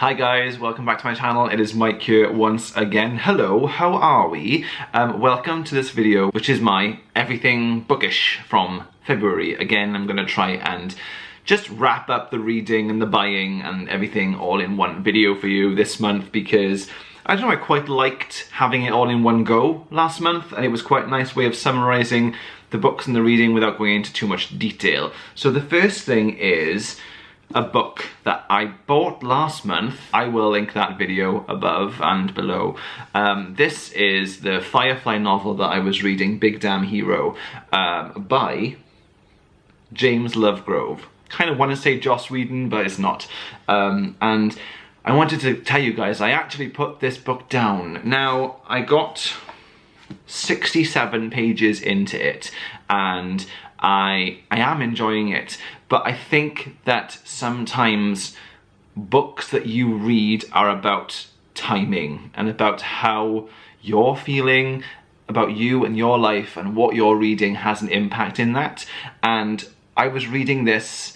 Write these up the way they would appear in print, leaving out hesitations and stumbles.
Hi guys, welcome back to my channel. It is Mike here once again. Hello, how are we? Welcome to this video, which is my everything bookish from February. Again, I'm gonna try and just wrap up the reading and the buying and everything all in one video for you this month, because I don't know, I quite liked having it all in one go last month, and it was quite a nice way of summarizing the books and the reading without going into too much detail. So the first thing is a book that I bought last month. I will link that video above and below. This is the Firefly novel that I was reading, Big Damn Hero, by James Lovegrove. Kind of want to say Joss Whedon, but it's not. And I wanted to tell you guys, I actually put this book down. Now, I got 67 pages into it, and I am enjoying it, but I think that sometimes books that you read are about timing and about how you're feeling, about you and your life, and what you're reading has an impact in that. And I was reading this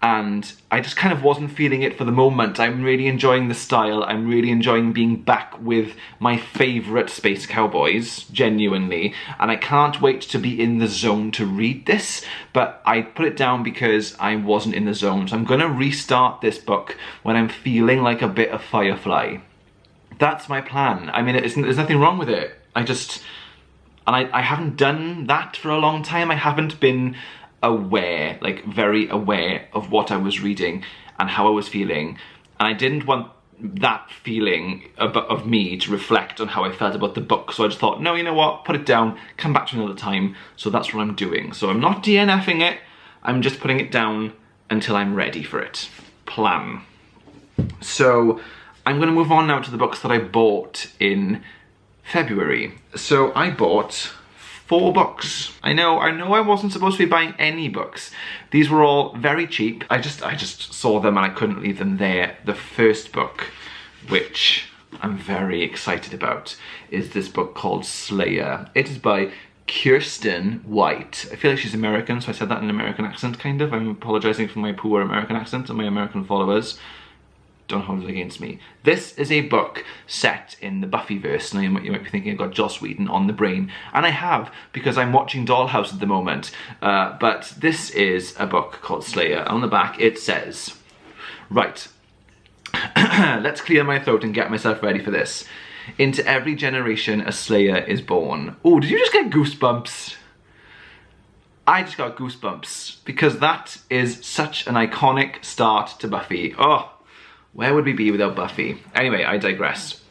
and I just kind of wasn't feeling it for the moment. I'm really enjoying the style. I'm really enjoying being back with my favourite space cowboys, genuinely. And I can't wait to be in the zone to read this, but I put it down because I wasn't in the zone. So I'm gonna restart this book when I'm feeling like a bit of Firefly. That's my plan. I mean, there's nothing wrong with it. I haven't done that for a long time. I haven't been aware, like very aware of what I was reading and how I was feeling, and I didn't want that feeling of me to reflect on how I felt about the book. So I just thought, no, you know what, put it down, come back to another time. So that's what I'm doing. So I'm not DNFing it, I'm just putting it down until I'm ready for it. Plan. So I'm going to move on now to the books that I bought in February. So I bought 4 books. I know I wasn't supposed to be buying any books. These were all very cheap. I just saw them and I couldn't leave them there. The first book, which I'm very excited about, is this book called Slayer. It is by Kiersten White. I feel like she's American, so I said that in an American accent, kind of. I'm apologizing for my poor American accent and my American followers. Don't hold it against me. This is a book set in the Buffyverse. Now you might be thinking I've got Joss Whedon on the brain, and I have, because I'm watching Dollhouse at the moment. But this is a book called Slayer. On the back it says, right, let's clear my throat and get myself ready for this. Into every generation a Slayer is born. Oh, did you just get goosebumps? I just got goosebumps, because that is such an iconic start to Buffy. Oh, where would we be without Buffy? Anyway, I digress.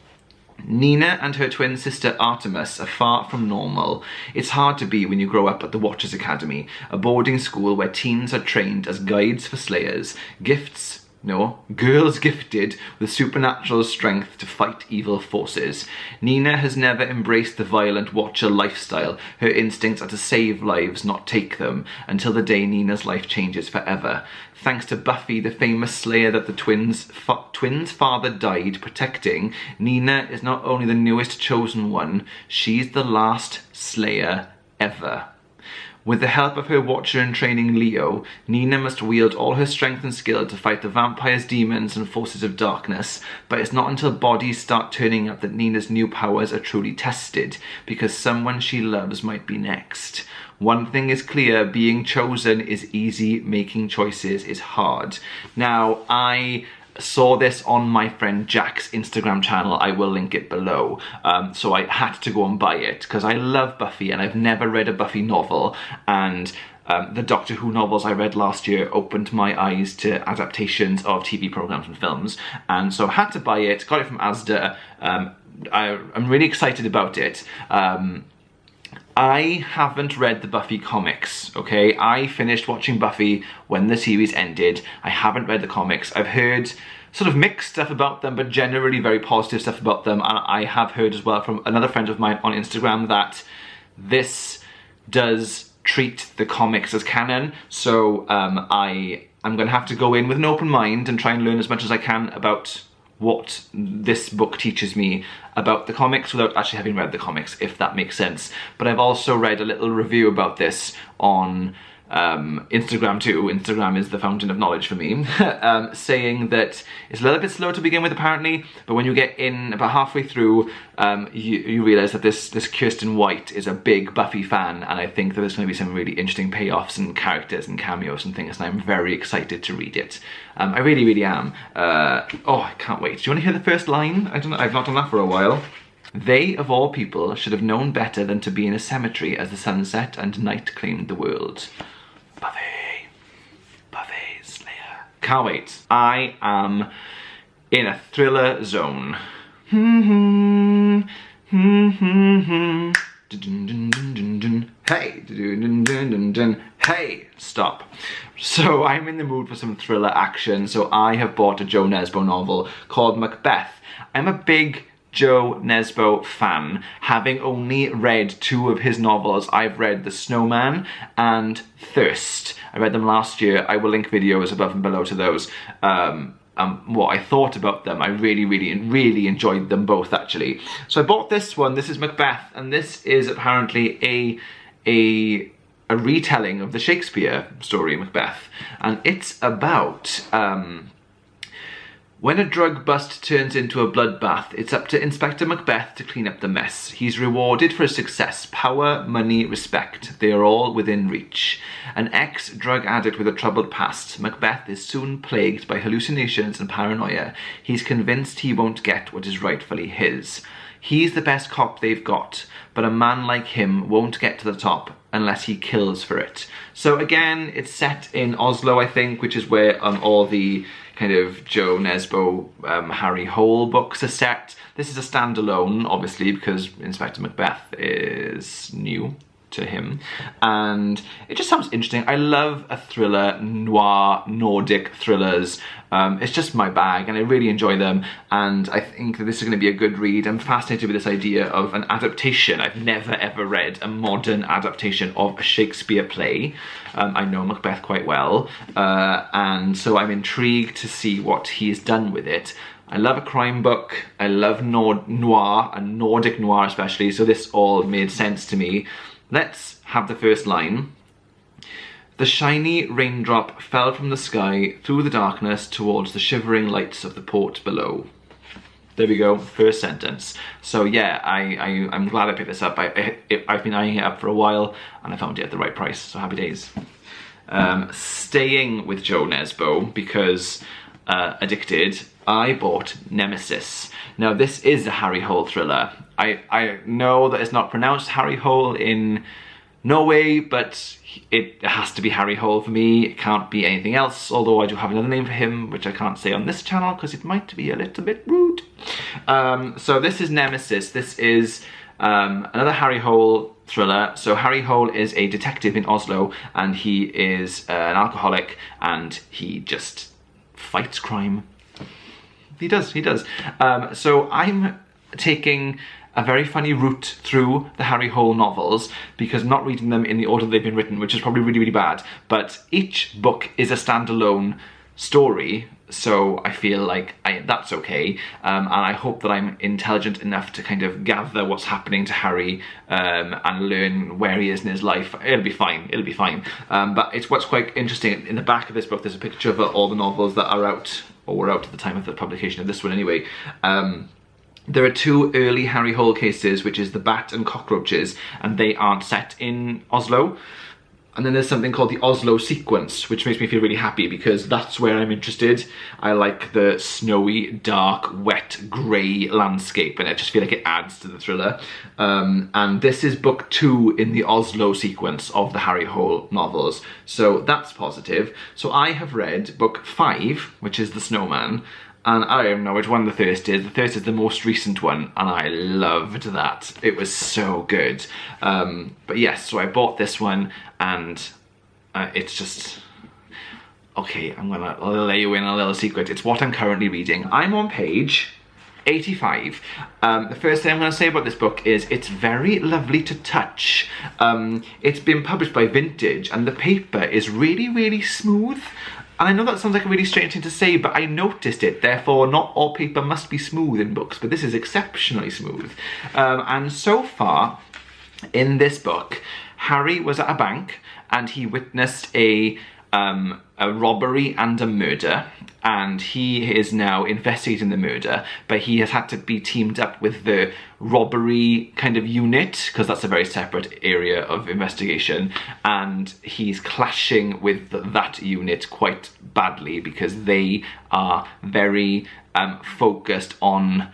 Nina and her twin sister Artemis are far from normal. It's hard to be when you grow up at the Watchers Academy, a boarding school where teens are trained as guides for slayers, girls gifted with supernatural strength to fight evil forces. Nina has never embraced the violent Watcher lifestyle. Her instincts are to save lives, not take them, until the day Nina's life changes forever. Thanks to Buffy, the famous slayer that the twins' father died protecting, Nina is not only the newest chosen one, she's the last slayer ever. With the help of her watcher in training Leo, Nina must wield all her strength and skill to fight the vampires, demons, and forces of darkness. But it's not until bodies start turning up that Nina's new powers are truly tested, because someone she loves might be next. One thing is clear, being chosen is easy, making choices is hard. Now, I saw this on my friend Jack's Instagram channel. I will link it below. So I had to go and buy it because I love Buffy and I've never read a Buffy novel, and the Doctor Who novels I read last year opened my eyes to adaptations of TV programs and films, and so I had to buy it. Got it from Asda. I'm really excited about it. I haven't read the Buffy comics, okay? I finished watching Buffy when the series ended. I haven't read the comics. I've heard sort of mixed stuff about them, but generally very positive stuff about them. And I have heard as well from another friend of mine on Instagram that this does treat the comics as canon. So I'm gonna have to go in with an open mind and try and learn as much as I can about what this book teaches me about the comics without actually having read the comics, if that makes sense. But I've also read a little review about this on Instagram too, Instagram is the fountain of knowledge for me, saying that it's a little bit slow to begin with apparently, but when you get in about halfway through, you realise that this Kiersten White is a big Buffy fan, and I think that there's going to be some really interesting payoffs and characters and cameos and things, and I'm very excited to read it. I really, really am. Oh, I can't wait. Do you want to hear the first line? I don't know, I've not done that for a while. They, of all people, should have known better than to be in a cemetery as the sun set and night claimed the world. Buffy. Buffy Slayer. Can't wait. I am in a thriller zone. Hey. Hey. Stop. So I'm in the mood for some thriller action, so I have bought a Jo Nesbo novel called Macbeth. I'm a big Jo Nesbo fan, having only read 2 of his novels. I've read The Snowman and Thirst. I read them last year. I will link videos above and below to those. What I thought about them. I really enjoyed them both actually. So I bought this one. This is Macbeth, and this is apparently a retelling of the Shakespeare story Macbeth, and it's about when a drug bust turns into a bloodbath, it's up to Inspector Macbeth to clean up the mess. He's rewarded for his success. Power, money, respect, they are all within reach. An ex-drug addict with a troubled past, Macbeth is soon plagued by hallucinations and paranoia. He's convinced he won't get what is rightfully his. He's the best cop they've got, but a man like him won't get to the top unless he kills for it. So again, it's set in Oslo, I think, which is where all the kind of Jo Nesbo, Harry Hole books are set. This is a standalone, obviously, because Inspector Macbeth is new to him, and it just sounds interesting. I love a thriller, noir, Nordic thrillers. It's just my bag, and I really enjoy them, and I think that this is going to be a good read. I'm fascinated with this idea of an adaptation. I've never ever read a modern adaptation of a Shakespeare play. I know Macbeth quite well, and so I'm intrigued to see what he's done with it. I love a crime book, I love noir, and Nordic noir especially, so this all made sense to me. Let's have the first line. The shiny raindrop fell from the sky through the darkness towards the shivering lights of the port below. There we go, first sentence. So yeah, I'm glad I picked this up. I've been eyeing it up for a while, and I found it at the right price, so happy days. Staying with Jo Nesbo, because addicted, I bought Nemesis. Now this is a Harry Hole thriller. I know that it's not pronounced Harry Hole in Norway, but it has to be Harry Hole for me. It can't be anything else, although I do have another name for him, which I can't say on this channel because it might be a little bit rude. So this is Nemesis. This is another Harry Hole thriller. So Harry Hole is a detective in Oslo, and he is an alcoholic, and he just fights crime. He does. So I'm taking a very funny route through the Harry Hole novels because I'm not reading them in the order they've been written, which is probably really bad, but each book is a standalone story, so I feel like that's okay, and I hope that I'm intelligent enough to kind of gather what's happening to Harry and learn where he is in his life. It'll be fine, but it's what's quite interesting. In the back of this book there's a picture of all the novels that are out, or were out at the time of the publication of this one anyway. There are 2 early Harry Hole cases, which is the Bat and Cockroaches, and they aren't set in Oslo. And then there's something called the Oslo sequence, which makes me feel really happy because that's where I'm interested. I like the snowy, dark, wet, grey landscape, and I just feel like it adds to the thriller. And this is book 2 in the Oslo sequence of the Harry Hole novels, so that's positive. So I have read book 5, which is The Snowman, and I don't know which one the Thirst is. The Thirst is the most recent one, and I loved that. It was so good. But yes, so I bought this one, and it's just... Okay, I'm gonna lay you in a little secret. It's what I'm currently reading. I'm on page 85. The first thing I'm going to say about this book is it's very lovely to touch. It's been published by Vintage, and the paper is really smooth. And I know that sounds like a really strange thing to say, but I noticed it. Therefore, not all paper must be smooth in books, but this is exceptionally smooth. And so far, in this book, Harry was at a bank and he witnessed a robbery and a murder, and he is now investigating the murder, but he has had to be teamed up with the robbery kind of unit, because that's a very separate area of investigation, and he's clashing with that unit quite badly because they are very focused on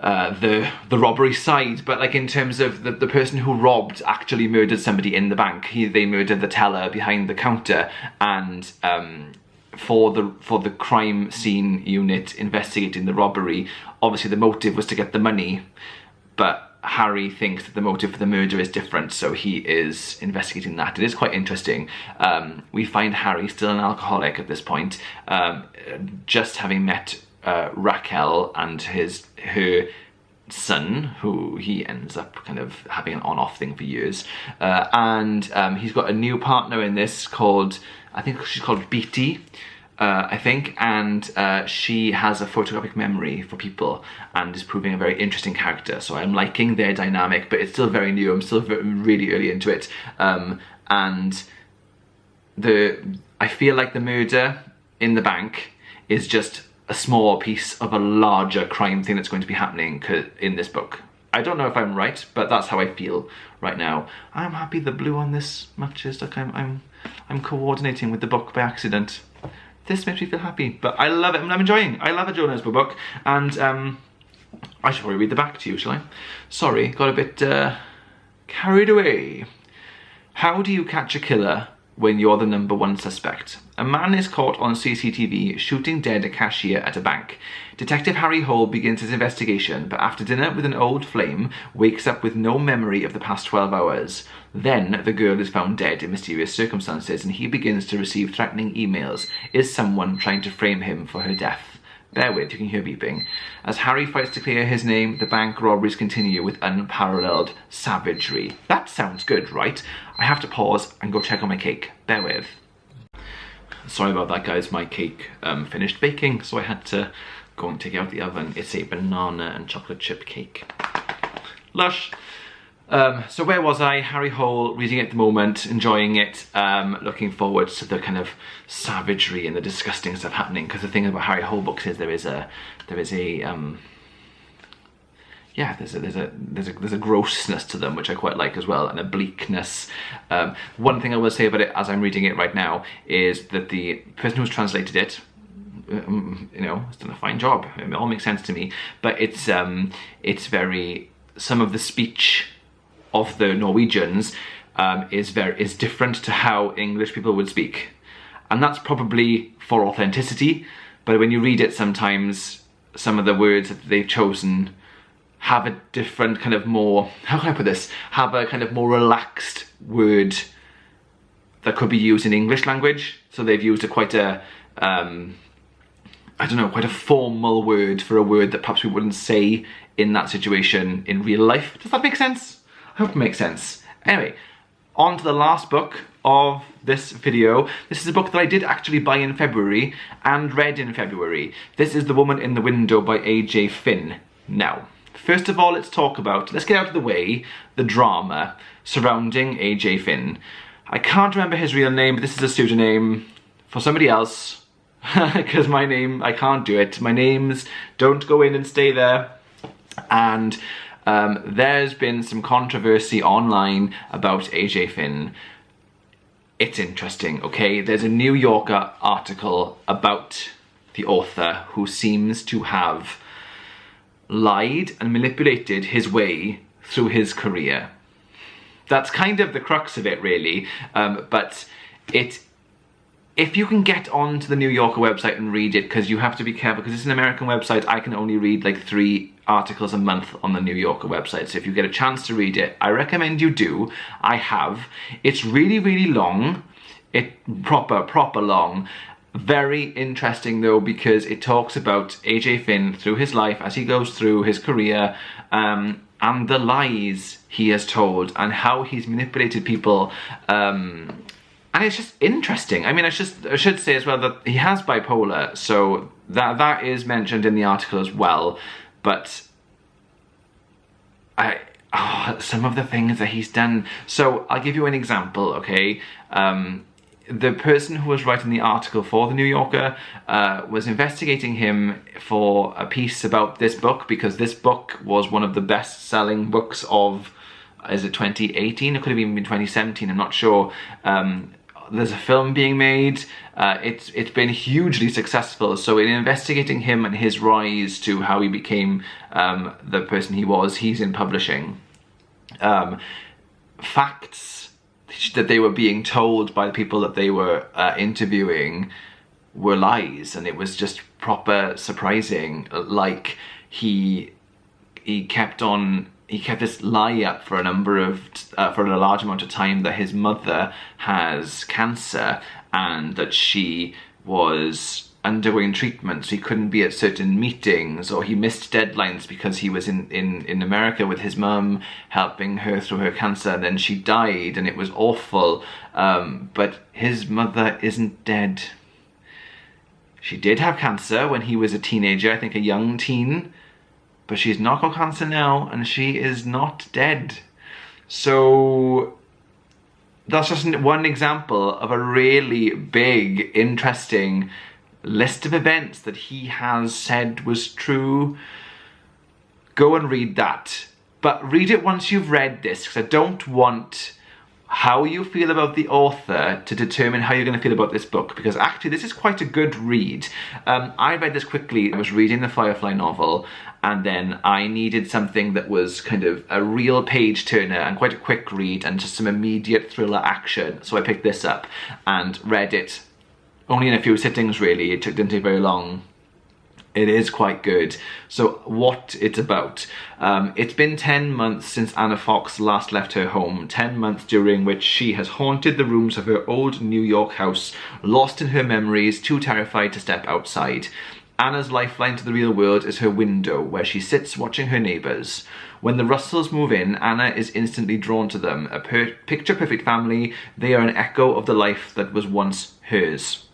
the robbery side, but like in terms of the person who robbed actually murdered somebody in the bank. They murdered the teller behind the counter, and for the crime scene unit investigating the robbery, obviously the motive was to get the money, but Harry thinks that the motive for the murder is different, so he is investigating that. It is quite interesting. We find Harry still an alcoholic at this point, just having met Raquel and her son, who he ends up kind of having an on-off thing for years, and he's got a new partner in this called, I think she's called Beatty, I think, and she has a photographic memory for people and is proving a very interesting character, so I'm liking their dynamic, but it's still very new. I'm still really early into it, and I feel like the murder in the bank is just a small piece of a larger crime thing that's going to be happening in this book. I don't know if I'm right, but that's how I feel right now. I'm happy the blue on this matches. Like I'm coordinating with the book by accident. This makes me feel happy, but I love it. I'm enjoying. I love a Jo Nesbo book, and I should probably read the back to you, shall I? Sorry, got a bit carried away. How do you catch a killer when you're the #1 suspect? A man is caught on CCTV shooting dead a cashier at a bank. Detective Harry Hole begins his investigation, but after dinner with an old flame, wakes up with no memory of the past 12 hours. Then the girl is found dead in mysterious circumstances, and he begins to receive threatening emails. Is someone trying to frame him for her death? Bear with, you can hear beeping. As Harry fights to clear his name, the bank robberies continue with unparalleled savagery. That sounds good, right? I have to pause and go check on my cake. Bear with. Sorry about that, guys. My cake finished baking, so I had to go and take it out the oven. It's a banana and chocolate chip cake. Lush. So where was I? Harry Hole, reading it at the moment, enjoying it, looking forward to the kind of savagery and the disgusting stuff happening, because the thing about Harry Hole books is there's a grossness to them, which I quite like as well, and a bleakness. One thing I will say about it as I'm reading it right now is that the person who's translated it, you know, has done a fine job. It all makes sense to me, but it's very, some of the speech of the Norwegians is different to how English people would speak, and that's probably for authenticity, but when you read it sometimes some of the words that they've chosen have a different kind of more, how can I put this, have a kind of more relaxed word that could be used in English language. So they've used quite a I don't know, quite a formal word for a word that perhaps we wouldn't say in that situation in real life. Does that make sense? I hope it makes sense. Anyway, on to the last book of this video. This is a book that I did actually buy in February and read in February. This is The Woman in the Window by A.J. Finn. Now, first of all, let's get out of the way, the drama surrounding A.J. Finn. I can't remember his real name, but this is a pseudonym for somebody else, because my name, I can't do it. My names don't go in and stay there. And there's been some controversy online about A.J. Finn. It's interesting, okay? There's a New Yorker article about the author who seems to have lied and manipulated his way through his career. That's kind of the crux of it, really. But if you can get onto the New Yorker website and read it, because you have to be careful, because it's an American website, I can only read like 3 articles a month on the New Yorker website. So if you get a chance to read it, I recommend you do. I have. It's really, really long. Proper long. Very interesting though, because it talks about A.J. Finn through his life as he goes through his career, and the lies he has told and how he's manipulated people. And it's just interesting. I mean, I should say as well that he has bipolar, so that is mentioned in the article as well. But some of the things that he's done. So I'll give you an example, okay? The person who was writing the article for the New Yorker was investigating him for a piece about this book, because this book was one of the best-selling books of, is it 2018? It could have even been 2017, I'm not sure. There's a film being made. It's been hugely successful. So in investigating him and his rise to how he became the person he was, he's in publishing. Facts that they were being told by the people that they were interviewing were lies, and it was just proper surprising. Like he kept this lie up for a large amount of time, that his mother has cancer and that she was undergoing treatment, so he couldn't be at certain meetings, or he missed deadlines because he was in America with his mum helping her through her cancer, and then she died and it was awful. But his mother isn't dead. She did have cancer when he was a teenager, I think a young teen, but she's not got cancer now and she is not dead. So that's just one example of a really big, interesting list of events that he has said was true. Go and read that. But read it once you've read this, because I don't want how you feel about the author to determine how you're going to feel about this book, because actually this is quite a good read. I read this quickly. I was reading the Firefly novel, and then I needed something that was kind of a real page turner and quite a quick read and just some immediate thriller action. So I picked this up and read it only in a few sittings, really. It didn't take very long. It is quite good. So what it's about. It's been 10 months since Anna Fox last left her home. 10 months during which she has haunted the rooms of her old New York house, lost in her memories, too terrified to step outside. Anna's lifeline to the real world is her window, where she sits watching her neighbours. When the Russells move in, Anna is instantly drawn to them. A picture-perfect family, they are an echo of the life that was once hers.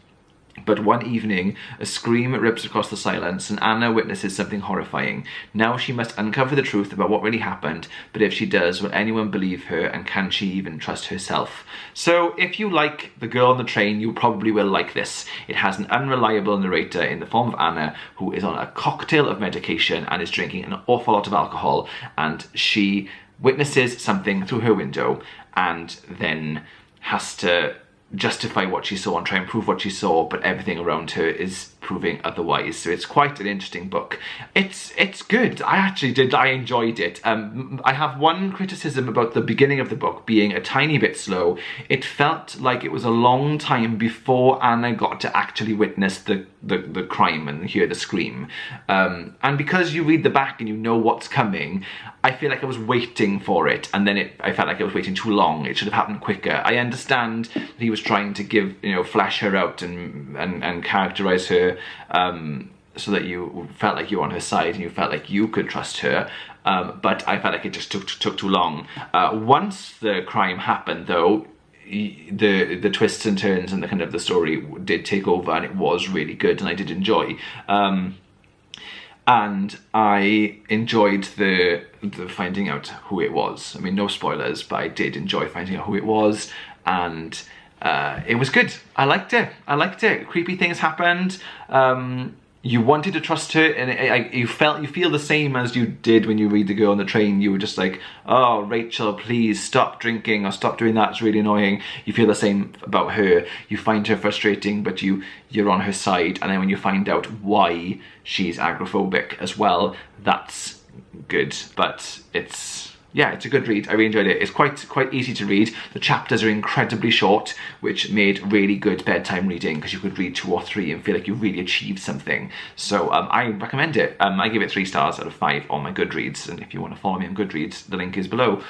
But one evening, a scream rips across the silence and Anna witnesses something horrifying. Now she must uncover the truth about what really happened, but if she does, will anyone believe her, and can she even trust herself? So if you like The Girl on the Train, you probably will like this. It has an unreliable narrator in the form of Anna, who is on a cocktail of medication and is drinking an awful lot of alcohol, and she witnesses something through her window and then has to justify what she saw and try and prove what she saw, but everything around her is proving otherwise. So it's quite an interesting book. It's good. I enjoyed it. I have one criticism about the beginning of the book being a tiny bit slow. It felt like it was a long time before Anna got to actually witness the crime and hear the scream. And because you read the back and you know what's coming, I feel like I was waiting for it, and then I felt like I was waiting too long. It should have happened quicker. I understand that he was trying to give, flesh her out and characterize her so that you felt like you were on her side and you felt like you could trust her. But I felt like it just took too long. Once the crime happened, though, the twists and turns and the kind of the story did take over, and it was really good, and I did enjoy. And I enjoyed the finding out who it was. I mean, no spoilers, but I did enjoy finding out who it was, and it was good. I liked it. Creepy things happened. You wanted to trust her, and you feel the same as you did when you read The Girl on the Train. You were just like, oh, Rachel, please stop drinking or stop doing that. It's really annoying. You feel the same about her. You find her frustrating, but you're on her side. And then when you find out why she's agoraphobic as well, that's good. But it's a good read. I really enjoyed it. It's quite easy to read. The chapters are incredibly short, which made really good bedtime reading, because you could read 2 or 3 and feel like you really achieved something. So I recommend it. I give it 3 stars out of 5 on my Goodreads, and if you want to follow me on Goodreads, the link is below.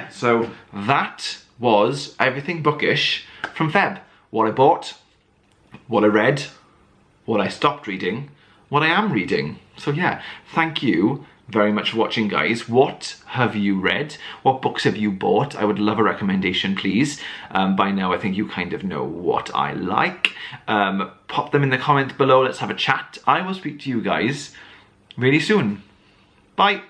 So that was everything bookish from Feb. What I bought, what I read, what I stopped reading, what I am reading. So yeah, thank you very much for watching, guys. What have you read? What books have you bought? I would love a recommendation, please. By now I think you kind of know what I like. Pop them in the comments below. Let's have a chat. I will speak to you guys really soon. Bye.